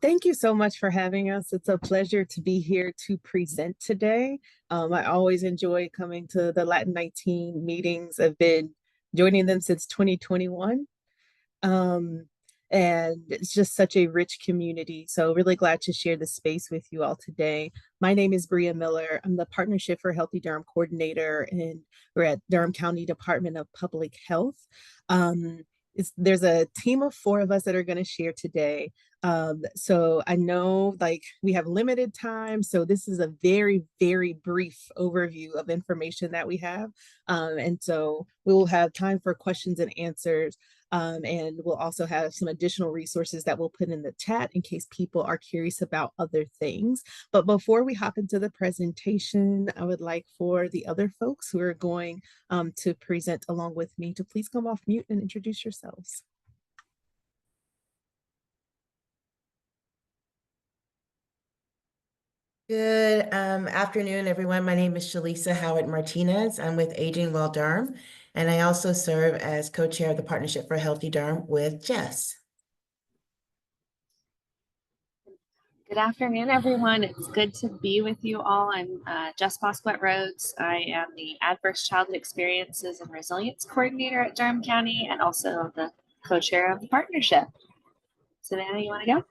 Thank you so much for having us. It's a pleasure to be here to present today. I always enjoy coming to the Latin 19 meetings. I've been joining them since 2021. Um, and it's just such a rich community. So really glad to share the space with you all today. My name is Bria Miller. I'm the Partnership for Healthy Durham coordinator, and we're at Durham County Department of Public Health. There's a team of four of us that are going to share today. So I know like we have limited time, so this is a very, very brief overview of information that we have. And so we will have time for questions and answers. And we'll also have some additional resources that we'll put in the chat in case people are curious about other things. But before we hop into the presentation, I would like for the other folks who are going to present along with me to please come off mute and introduce yourselves. Good afternoon, everyone. My name is Shalisa Howard Martinez. I'm with Aging Well Durham, and I also serve as co-chair of the Partnership for Healthy Durham with Jess. Good afternoon, everyone. It's good to be with you all. I'm Jess Bosquet-Rhodes. I am the Adverse Childhood Experiences and Resilience Coordinator at Durham County and also the co-chair of the partnership. Savannah, you want to go?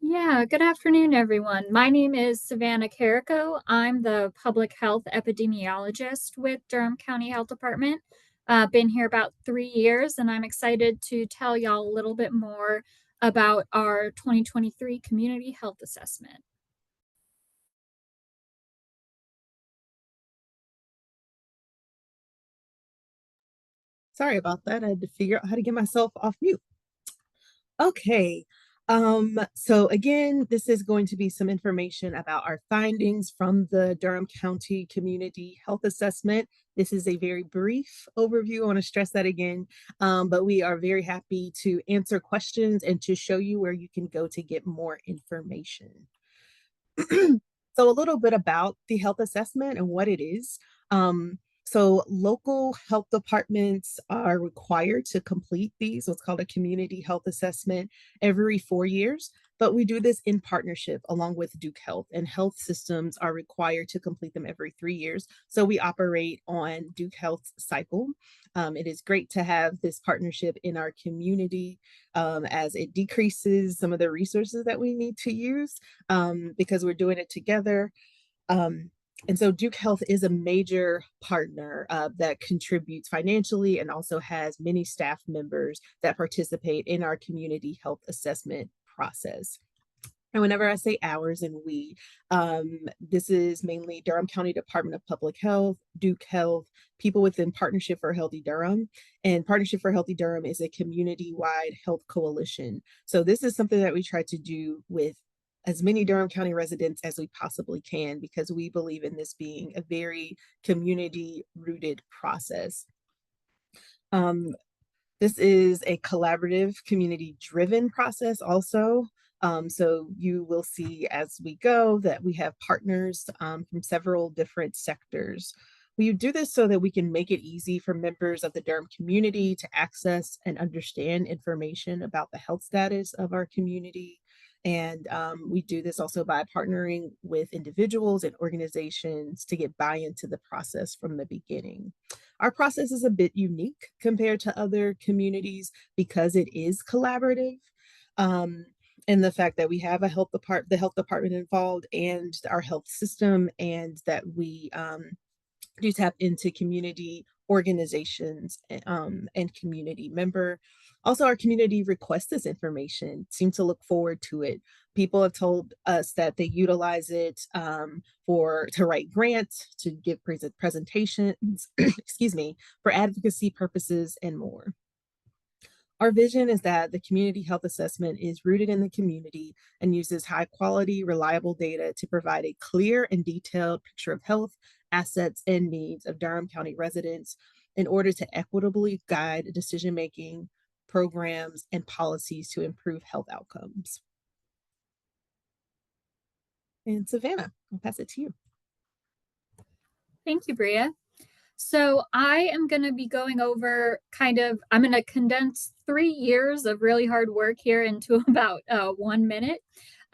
Yeah, good afternoon, everyone. My name is Savannah Carrico. I'm the public health epidemiologist with Durham County Health Department. Been here about 3 years, and I'm excited to tell y'all a little bit more about our 2023 Community Health Assessment. Sorry about that. I had to figure out how to get myself off mute. Okay. So again, this is going to be some information about our findings from the Durham County Community Health Assessment. This is a very brief overview. I want to stress that again, but we are very happy to answer questions and to show you where you can go to get more information. So a little bit about the health assessment and what it is. So local health departments are required to complete these, what's called a community health assessment, every 4 years. But we do this in partnership along with Duke Health, and health systems are required to complete them every 3 years. So we operate on Duke Health's cycle. It is great to have this partnership in our community as it decreases some of the resources that we need to use because we're doing it together. And so Duke Health is a major partner that contributes financially and also has many staff members that participate in our community health assessment process. And whenever I say ours and we, this is mainly Durham County Department of Public Health, Duke Health, people within Partnership for Healthy Durham. And Partnership for Healthy Durham is a community-wide health coalition. So this is something that we try to do with as many Durham County residents as we possibly can, because we believe in this being a very community-rooted process. This is a collaborative, community-driven process also. So you will see as we go that we have partners from several different sectors. We do this so that we can make it easy for members of the Durham community to access and understand information about the health status of our community. And we do this also by partnering with individuals and organizations to get buy-in to the process from the beginning. Our process is a bit unique compared to other communities because it is collaborative. And the fact that we have the health department involved and our health system, and that we do tap into community organizations and community member. Also, our community requests this information, seem to look forward to it. People have told us that they utilize it to write grants, to give presentations, excuse me, for advocacy purposes and more. Our vision is that the community health assessment is rooted in the community and uses high quality, reliable data to provide a clear and detailed picture of health, assets, and needs of Durham County residents in order to equitably guide decision-making, programs, and policies to improve health outcomes. And Savannah, I'll pass it to you. Thank you, Bria. So I am going to be going over I'm going to condense 3 years of really hard work here into about 1 minute.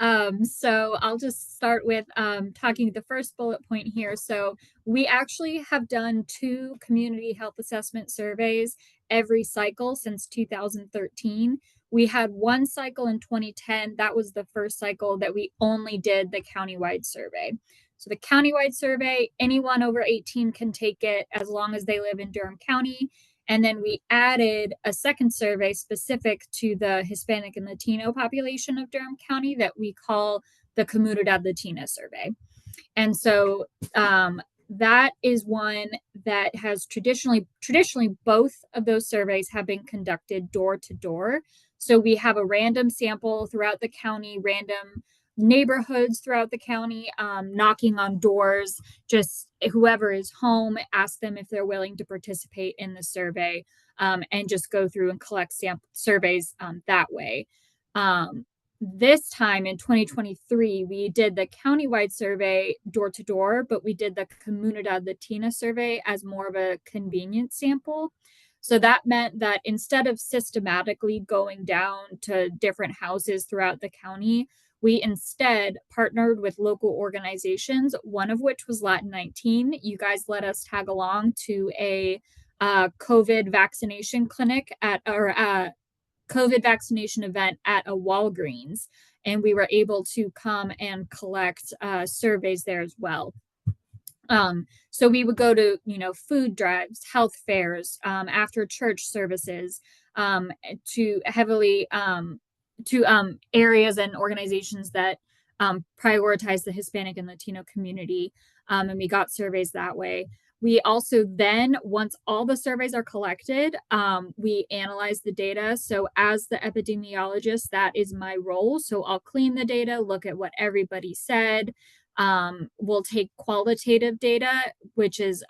So I'll just start with talking the first bullet point here. So we actually have done 2 community health assessment surveys every cycle since 2013. We had 1 cycle in 2010. That was the first cycle that we only did the countywide survey. So the countywide survey, anyone over 18 can take it as long as they live in Durham County. And then we added a second survey specific to the Hispanic and Latino population of Durham County that we call the Comunidad Latina survey. And so that is one that has traditionally both of those surveys have been conducted door to door. So we have a random sample throughout the county, random neighborhoods throughout the county, knocking on doors, just whoever is home, ask them if they're willing to participate in the survey, and just go through and collect surveys that way. This time in 2023, we did the countywide survey door to door, but we did the Comunidad Latina survey as more of a convenience sample. So that meant that instead of systematically going down to different houses throughout the county, we instead partnered with local organizations, one of which was Latin 19. You guys let us tag along to a COVID vaccination clinic COVID vaccination event at a Walgreens, and we were able to come and collect surveys there as well. So we would go to, food drives, health fairs, after church services, to heavily to areas and organizations that prioritize the Hispanic and Latino community, and we got surveys that way. We also then, once all the surveys are collected, we analyze the data. So as the epidemiologist, that is my role. So I'll clean the data, look at what everybody said. We'll take qualitative data, which is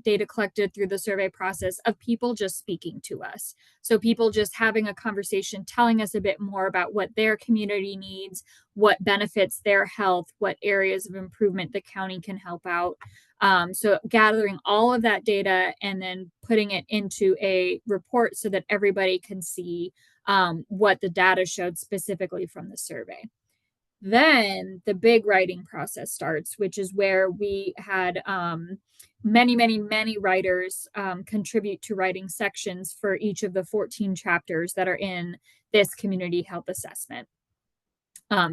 data collected through the survey process of people just speaking to us. So people just having a conversation, telling us a bit more about what their community needs, what benefits their health, what areas of improvement the county can help out. So gathering all of that data and then putting it into a report so that everybody can see what the data showed specifically from the survey. Then the big writing process starts, which is where we had many writers contribute to writing sections for each of the 14 chapters that are in this community health assessment.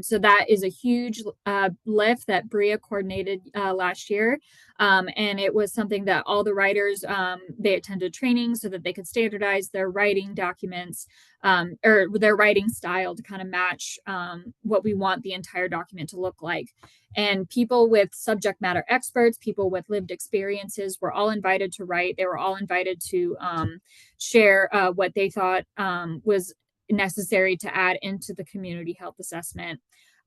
So that is a huge lift that Bria coordinated last year. And it was something that all the writers, they attended training so that they could standardize their writing documents, or their writing style to kind of match what we want the entire document to look like. And people with subject matter experts, people with lived experiences were all invited to write. They were all invited to share what they thought was necessary to add into the community health assessment.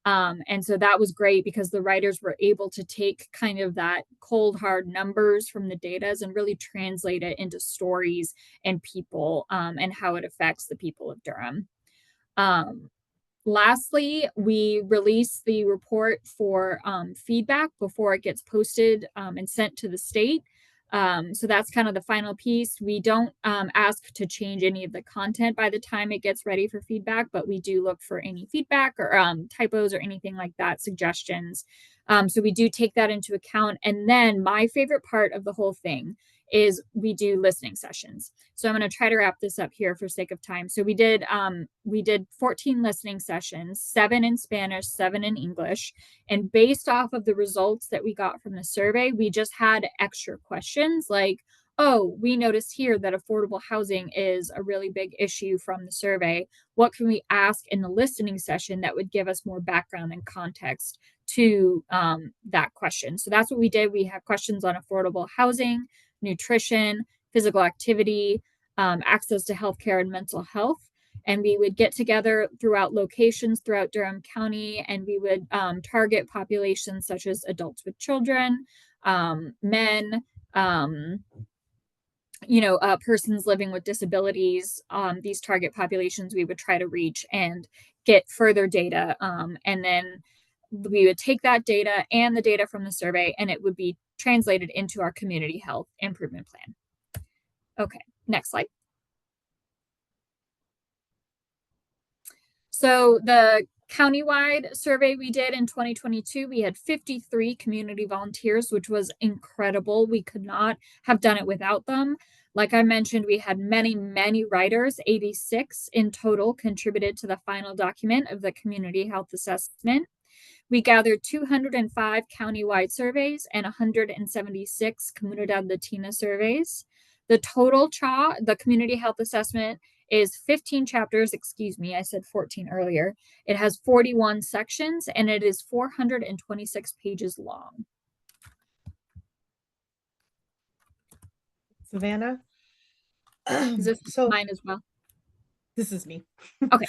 And so that was great because the writers were able to take kind of that cold, hard numbers from the data and really translate it into stories and people, and how it affects the people of Durham. Lastly, we release the report for feedback before it gets posted and sent to the state. So that's kind of the final piece. We don't ask to change any of the content by the time it gets ready for feedback, but we do look for any feedback or typos or anything like that, suggestions. So we do take that into account. And then my favorite part of the whole thing is we do listening sessions. So I'm going to try to wrap this up here for sake of time. So we did 14 listening sessions, 7 in Spanish, 7 in English. And based off of the results that we got from the survey, we just had extra questions like, oh, we noticed here that affordable housing is a really big issue from the survey. What can we ask in the listening session that would give us more background and context to that question? So that's what we did. We have questions on affordable housing, nutrition, physical activity, access to healthcare and mental health. And we would get together throughout locations throughout Durham County, and we would target populations such as adults with children, men, persons living with disabilities. These target populations we would try to reach and get further data. And then we would take that data and the data from the survey, and it would be translated into our community health improvement plan. Okay, next slide. So the countywide survey we did in 2022, we had 53 community volunteers, which was incredible. We could not have done it without them. Like I mentioned, we had many writers, 86 in total contributed to the final document of the Community Health Assessment. We gathered 205 countywide surveys and 176 Comunidad Latina surveys. The total the Community Health Assessment is 15 chapters, excuse me, I said 14 earlier. It has 41 sections and it is 426 pages long. Savannah? Is this mine as well? This is me. Okay.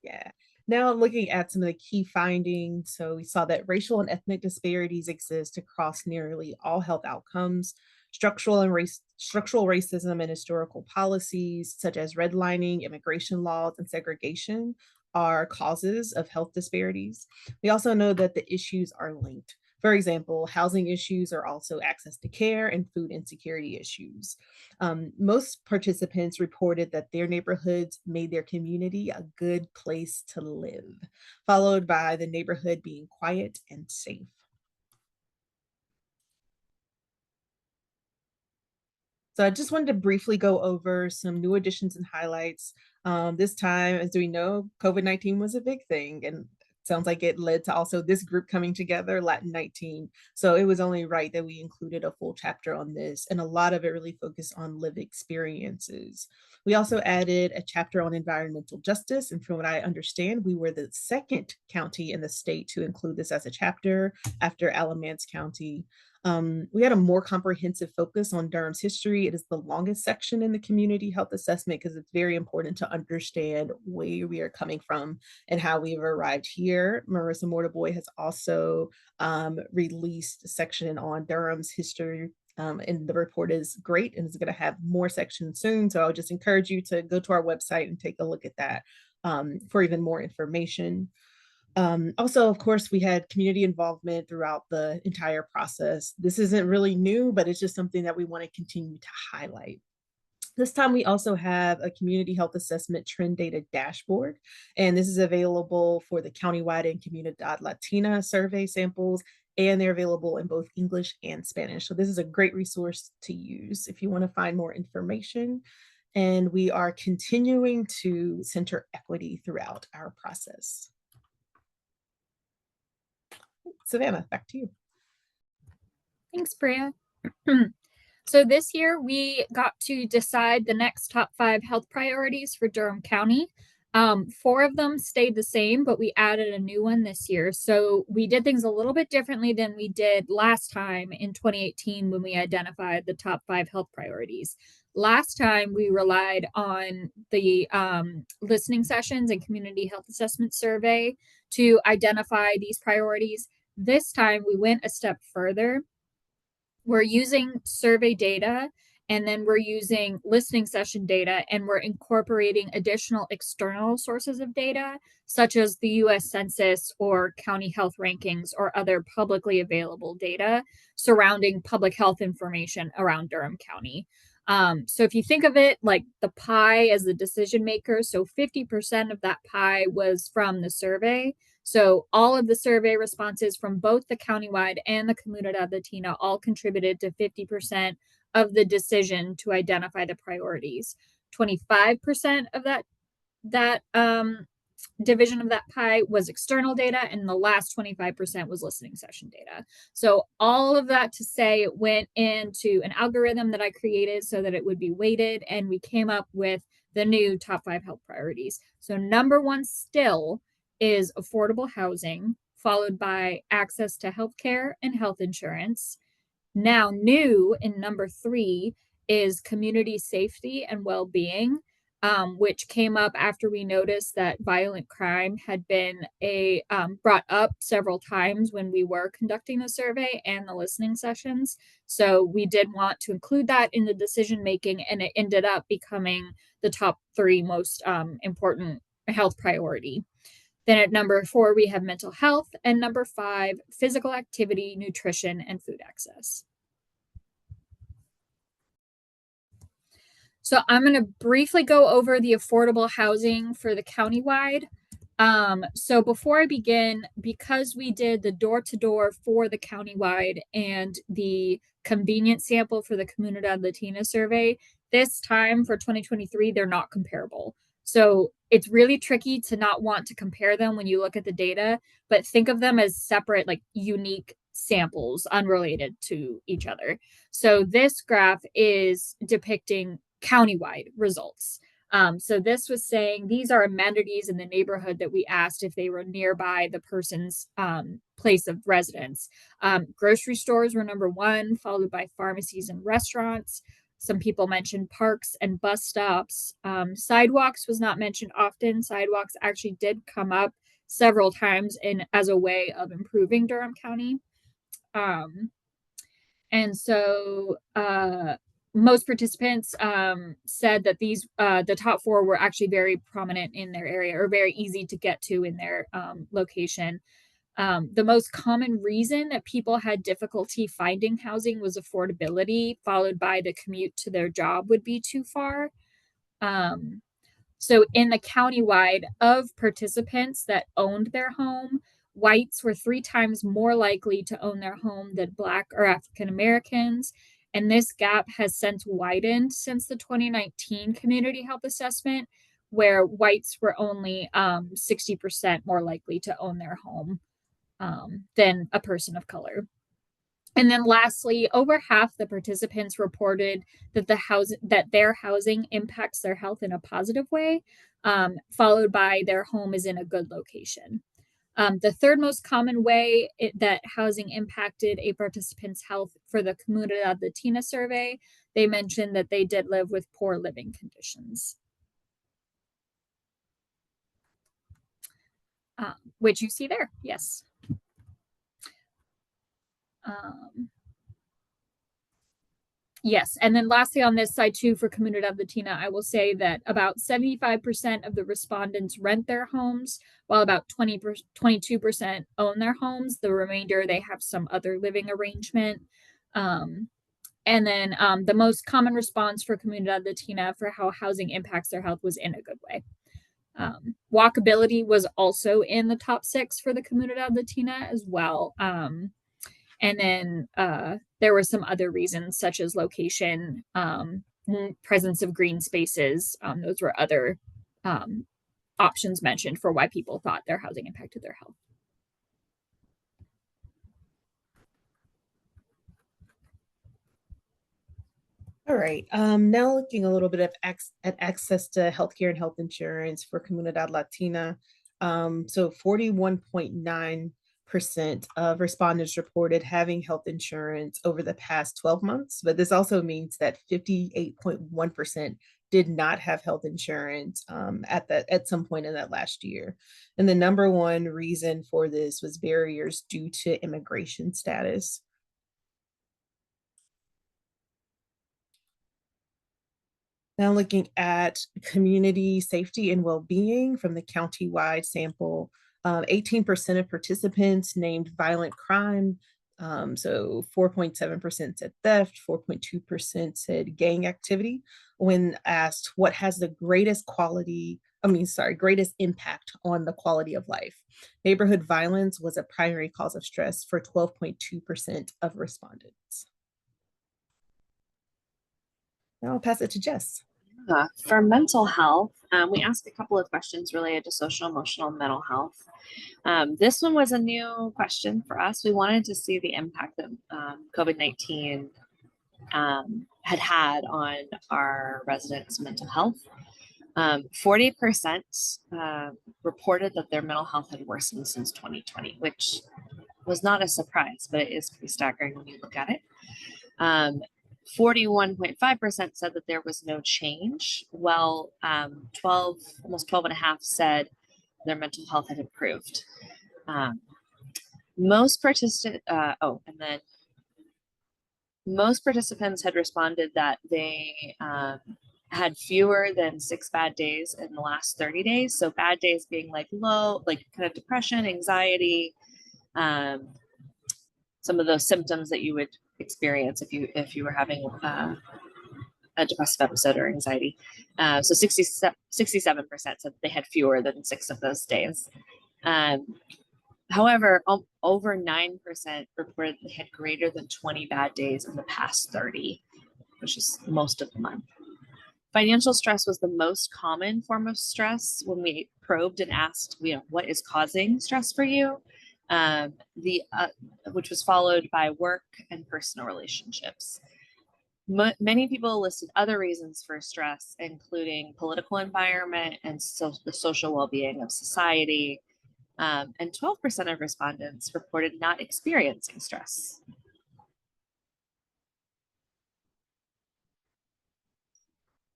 Yeah. Now looking at some of the key findings, so we saw that racial and ethnic disparities exist across nearly all health outcomes. Structural racism and historical policies such as redlining, immigration laws, and segregation are causes of health disparities. We also know that the issues are linked. For example, housing issues are also access to care and food insecurity issues. Most participants reported that their neighborhoods made their community a good place to live, followed by the neighborhood being quiet and safe. So I just wanted to briefly go over some new additions and highlights. This time, as we know, COVID-19 was a big thing, and sounds like it led to also this group coming together, Latin 19. So it was only right that we included a full chapter on this, and a lot of it really focused on lived experiences. We also added a chapter on environmental justice, and from what I understand, we were the second county in the state to include this as a chapter after Alamance County. We had a more comprehensive focus on Durham's history. It is the longest section in the community health assessment because it's very important to understand where we are coming from and how we've arrived here. Marissa Mortaboy has also released a section on Durham's history, and the report is great and is going to have more sections soon. So I'll just encourage you to go to our website and take a look at that for even more information. Also, of course, we had community involvement throughout the entire process. This isn't really new, but it's just something that we want to continue to highlight. This time we also have a community health assessment trend data dashboard, and this is available for the countywide and Comunidad Latina survey samples, and they're available in both English and Spanish. So this is a great resource to use if you want to find more information. And we are continuing to center equity throughout our process. Savannah, back to you. Thanks, Bria. So this year we got to decide the next top 5 health priorities for Durham County. 4 of them stayed the same, but we added a new one this year. So we did things a little bit differently than we did last time in 2018 when we identified the top 5 health priorities. Last time we relied on the listening sessions and community health assessment survey to identify these priorities. This time we went a step further. We're using survey data, and then we're using listening session data, and we're incorporating additional external sources of data, such as the US Census or county health rankings or other publicly available data surrounding public health information around Durham County. So if you think of it like the pie as the decision maker, so 50% of that pie was from the survey. So all of the survey responses from both the countywide and the Comunidad Latina all contributed to 50% of the decision to identify the priorities. 25% of that division of that pie was external data, and the last 25% was listening session data. So all of that to say, it went into an algorithm that I created so that it would be weighted, and we came up with the new top 5 health priorities. So number 1 still is affordable housing, followed by access to healthcare and health insurance. Now new in number 3 is community safety and well-being, which came up after we noticed that violent crime had been brought up several times when we were conducting the survey and the listening sessions. So we did want to include that in the decision making, and it ended up becoming the top 3 most important health priority. Then at number 4, we have mental health, and number 5, physical activity, nutrition, and food access. So I'm going to briefly go over the affordable housing for the countywide. So before I begin, because we did the door-to-door for the countywide and the convenience sample for the Comunidad Latina survey, this time for 2023, they're not comparable. So it's really tricky to not want to compare them when you look at the data, but think of them as separate, like unique samples unrelated to each other. So this graph is depicting countywide results. So this was saying these are amenities in the neighborhood that we asked if they were nearby the person's place of residence. Grocery stores were number one, followed by pharmacies and restaurants. Some people mentioned parks and bus stops. Sidewalks was not mentioned often. Sidewalks actually did come up several times as a way of improving Durham County. And so most participants said that these the top four were actually very prominent in their area or very easy to get to in their location. The most common reason that people had difficulty finding housing was affordability, followed by the commute to their job would be too far. So in the countywide of participants that owned their home, whites were 3 times more likely to own their home than Black or African Americans. And this gap has since widened since the 2019 Community Health Assessment, where whites were only 60% more likely to own their home than a person of color. And then lastly, over half the participants reported that their housing impacts their health in a positive way, followed by their home is in a good location. The third most common way that housing impacted a participant's health for the Comunidad Latina survey, they mentioned that they did live with poor living conditions. Which you see there, yes. Yes, and then lastly on this side too for Comunidad Latina, I will say that about 75% of the respondents rent their homes, while about 22% own their homes. The remainder, they have some other living arrangement. And then the most common response for Comunidad Latina for how housing impacts their health was in a good way. Walkability was also in the top 6 for the Comunidad Latina as well. And then there were some other reasons such as location, presence of green spaces. Those were other options mentioned for why people thought their housing impacted their health. All right. Now looking a little bit at access to healthcare and health insurance for Comunidad Latina. So 41.9% of respondents reported having health insurance over the past 12 months, but this also means that 58.1% did not have health insurance at some point in that last year. And the number one reason for this was barriers due to immigration status. Now looking at community safety and well-being from the county-wide sample, 18% of participants named violent crime. So 4.7% said theft, 4.2% said gang activity. When asked what has the greatest greatest impact on the quality of life. Neighborhood violence was a primary cause of stress for 12.2% of respondents. Now I'll pass it to Jess. For mental health, we asked a couple of questions related to social, emotional, and mental health. This one was a new question for us. We wanted to see the impact that COVID-19 had on our residents' mental health. 40% reported that their mental health had worsened since 2020, which was not a surprise, but it is pretty staggering when you look at it. 41.5% said that there was no change, while almost 12.5% said their mental health had improved. Most participants had responded that they had fewer than 6 bad days in the last 30 days. So bad days being like low, like kind of depression, anxiety, some of those symptoms that you would experience if you were having a depressive episode or anxiety. So 67% said they had fewer than 6 of those days. However, over 9% reported they had greater than 20 bad days in the past 30, which is most of the month. Financial stress was the most common form of stress when we probed and asked, what is causing stress for you? Which was followed by work and personal relationships. Many people listed other reasons for stress, including political environment and the social well-being of society. And 12% of respondents reported not experiencing stress.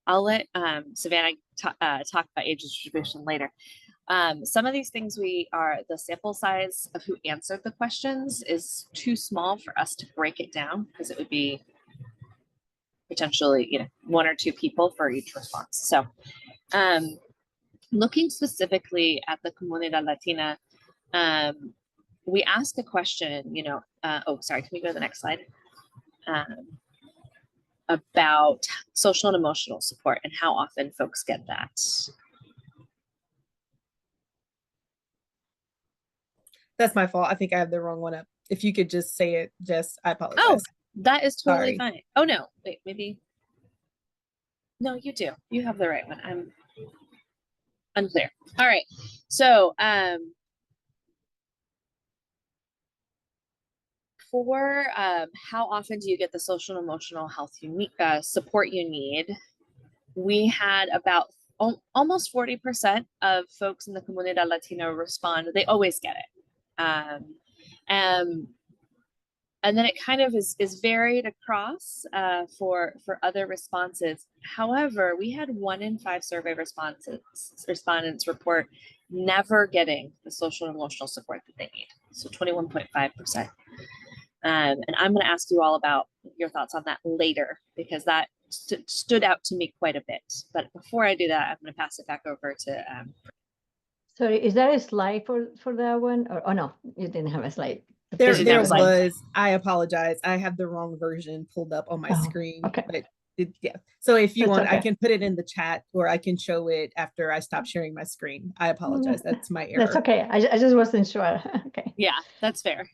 I'll let Savannah talk about age distribution later. Some of these things the sample size of who answered the questions is too small for us to break it down, because it would be potentially, 1 or 2 people for each response. So looking specifically at the Comunidad Latina, we asked a question, can we go to the next slide? About social and emotional support and how often folks get that. That's my fault. I think I have the wrong one up. If you could just say it, Jess, I apologize. Oh, that is totally Sorry. fine. Oh no, wait, maybe. No, you do. You have the right one. I'm unclear. All right. So, for how often do you get the social and emotional health support you need, we had about almost 40% of folks in the Comunidad Latino respond. They always get it. And then it kind of is varied across for other responses. However, we had 1 in 5 survey respondents report never getting the social and emotional support that they need. So 21.5%. And I'm going to ask you all about your thoughts on that later, because that stood out to me quite a bit. But before I do that, I'm going to pass it back over to. Sorry, is there a slide for that one? Or, oh no, you didn't have a slide. There was. I apologize. I have the wrong version pulled up on my screen. Okay. But yeah. So if you want, okay. I can put it in the chat, or I can show it after I stop sharing my screen. I apologize. That's my error. That's okay. I just wasn't sure. Okay. Yeah, that's fair.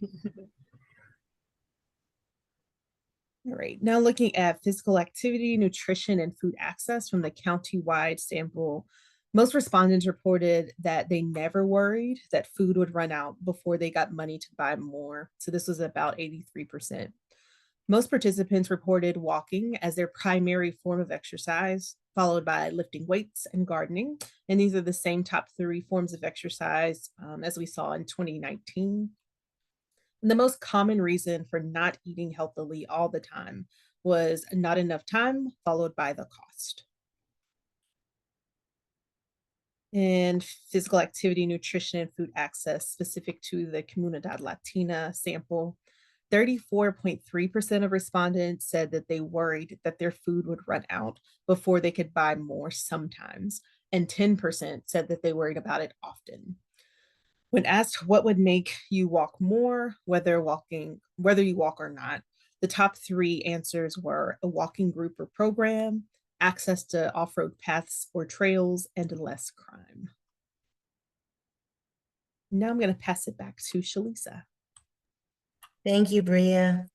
All right. Now looking at physical activity, nutrition, and food access from the county-wide sample, most respondents reported that they never worried that food would run out before they got money to buy more. So this was about 83%. Most participants reported walking as their primary form of exercise, followed by lifting weights and gardening. And these are the same top 3 forms of exercise as we saw in 2019. And the most common reason for not eating healthily all the time was not enough time, followed by the cost. And physical activity, nutrition, and food access specific to the Comunidad Latina sample, 34.3% of respondents said that they worried that their food would run out before they could buy more sometimes, and 10% said that they worried about it often. When asked what would make you walk more, whether you walk or not, the top 3 answers were a walking group or program, access to off-road paths or trails, and less crime. Now I'm going to pass it back to Shalisa. Thank you, Bria.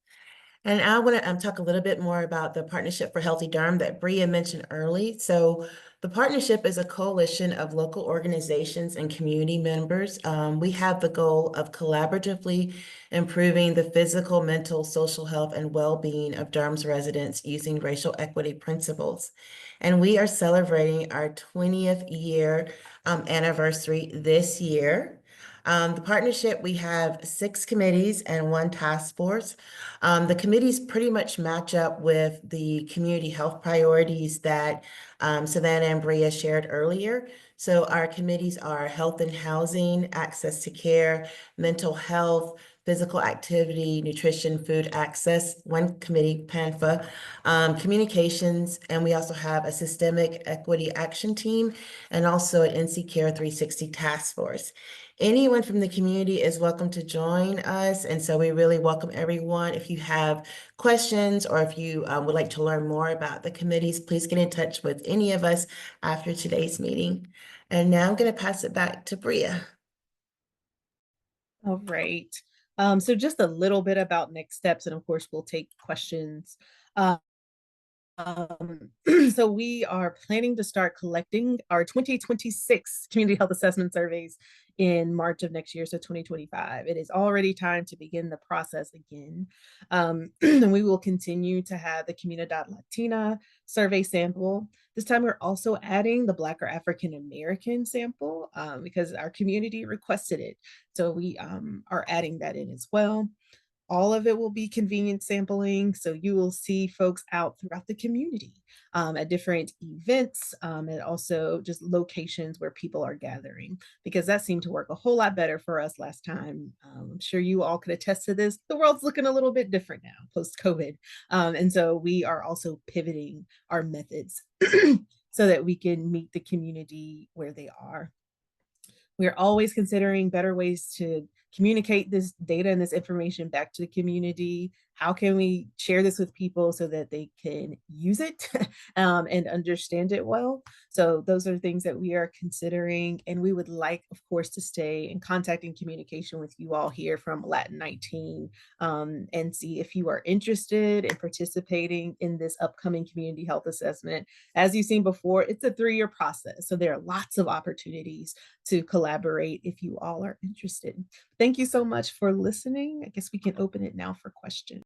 And I want to talk a little bit more about the Partnership for Healthy Durham that Bria mentioned early. So the partnership is a coalition of local organizations and community members. We have the goal of collaboratively improving the physical, mental, social health, and well-being of Durham's residents using racial equity principles. And we are celebrating our 20th year anniversary this year. The partnership, we have 6 committees and 1 task force. The committees pretty much match up with the community health priorities that Savannah and Bria shared earlier. So our committees are health and housing, access to care, mental health, physical activity, nutrition, food access, 1 committee, PANFA, communications, and we also have a systemic equity action team and also an NC Care 360 task force. Anyone from the community is welcome to join us. And so we really welcome everyone. If you have questions or if you would like to learn more about the committees, please get in touch with any of us after today's meeting. And now I'm going to pass it back to Bria. All right. So just a little bit about next steps, and of course, we'll take questions. So we are planning to start collecting our 2026 community health assessment surveys in March of next year, so 2025. It is already time to begin the process again. And we will continue to have the Comunidad Latina survey sample. This time we're also adding the Black or African American sample because our community requested it. So we are adding that in as well. All of it will be convenient sampling. So you will see folks out throughout the community at different events and also just locations where people are gathering, because that seemed to work a whole lot better for us last time. I'm sure you all could attest to this. The world's looking a little bit different now post-COVID. And so we are also pivoting our methods so that we can meet the community where they are. We're always considering better ways to communicate this data and this information back to the community. How can we share this with people so that they can use it and understand it well? So those are things that we are considering. And we would like, of course, to stay in contact and communication with you all here from Latin 19 and see if you are interested in participating in this upcoming community health assessment. As you've seen before, it's a 3-year process. So there are lots of opportunities to collaborate if you all are interested. Thank you so much for listening. I guess we can open it now for questions.